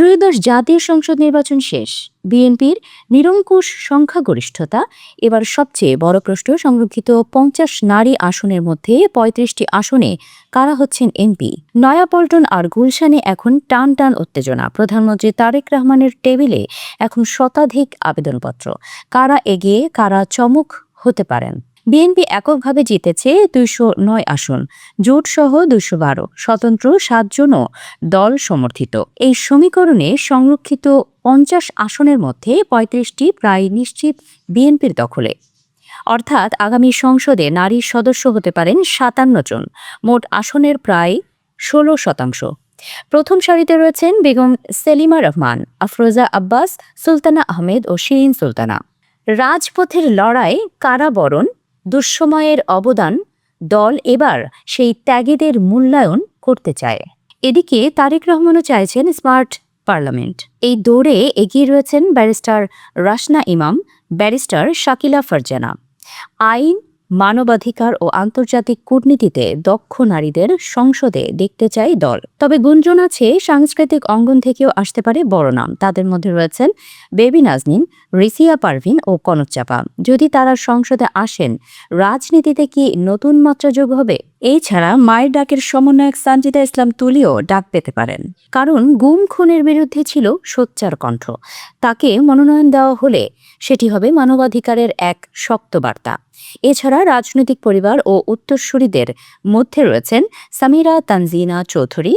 ত্রয়োদশ জাতীয় সংসদ নির্বাচন শেষ। বিএনপির নিরঙ্কুশ সংখ্যাগরিষ্ঠতা। এবার সবচেয়ে বড় প্রশ্ন, সংরক্ষিত ৫০ নারী আসনের মধ্যে ৩৫টি আসনে কারা হচ্ছেন এমপি। নয়াপল্টন আর গুলশানে এখন টান টান উত্তেজনা। প্রধানমন্ত্রী তারেক রহমানের টেবিলে এখন শতাধিক আবেদনপত্র। কারা এগিয়ে, কারা চমক হতে পারেন। বিএনপি এককভাবে জিতেছে ২০৯ আসন, জোটসহ ২১২, স্বতন্ত্র ৭ জনও দল সমর্থিত। এই সমীকরণে সংরক্ষিত ৫০ আসনের মধ্যে ৩৫টি প্রায় নিশ্চিত বিএনপির দখলে। অর্থাৎ আগামী সংসদে নারী সদস্য হতে পারেন ৫৭ জন, মোট আসনের প্রায় ১৬%। প্রথম সারিতে রয়েছেন বেগম সেলিমা রহমান, আফরোজা আব্বাস, সুলতানা আহমেদ ও শিরিন সুলতানা। রাজপথের লড়াই, কারাবরণ, দুঃসময়ের অবদান, দল এবার সেই ত্যাগীদের মূল্যায়ন করতে চায়। এদিকে তারেক রহমানও চাইছেন স্মার্ট পার্লামেন্ট। এই দৌড়ে এগিয়ে রয়েছেন ব্যারিস্টার রাসনা ইমাম, ব্যারিস্টার শাকিলা ফারজানা। আইন, মানবাধিকার ও আন্তর্জাতিক কূটনীতিতে দক্ষ নারীদের সংসদে দেখতে চায় দল। তবে গুঞ্জন আছে সাংস্কৃতিক অঙ্গন থেকেও আসতে পারে বড় নাম। তাদের মধ্যে রয়েছেন বেবি নাজনীন, রিসিয়া পারভিন ও কনক চাপা। যদি তারা সংসদে আসেন, রাজনীতিতে কি নতুন মাত্রা যোগ হবে? এছাড়া মায়ের ডাকের সমন্বয়ক সানজিদা ইসলাম তুলিও ডাক পেতে পারেন, কারণ গুম খুনের বিরুদ্ধে ছিল সোচ্চার কণ্ঠ। তাকে মনোনয়ন দেওয়া হলে সেটি হবে মানবাধিকারের এক শক্ত বার্তা। এছাড়া রাজনৈতিক পরিবার ও উত্তরসূরিদের মধ্যে রয়েছেন সামিরা তানজিনা চৌধুরী,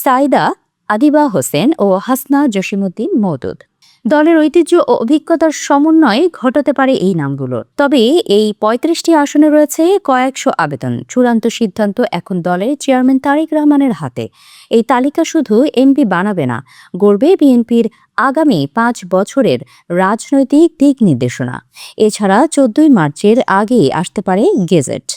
সাইদা আদিবা হোসেন ও হাসনা জসিমউদ্দিন মওদুদ। দলের ঐতিহ্য ও অভিজ্ঞতার সমন্বয়ে ঘটাতে পারে এই নামগুলো। তবে এই ৩৫টি আসনে রয়েছে কয়েকশো আবেদন। চূড়ান্ত সিদ্ধান্ত এখন দলের চেয়ারম্যান তারেক রহমানের হাতে। এই তালিকা শুধু এমপি বানাবে না, গড়বে বিএনপির আগামী ৫ বছরের রাজনৈতিক দিক নির্দেশনা। এছাড়া ১৪ মার্চের আগেই আসতে পারে গেজেট।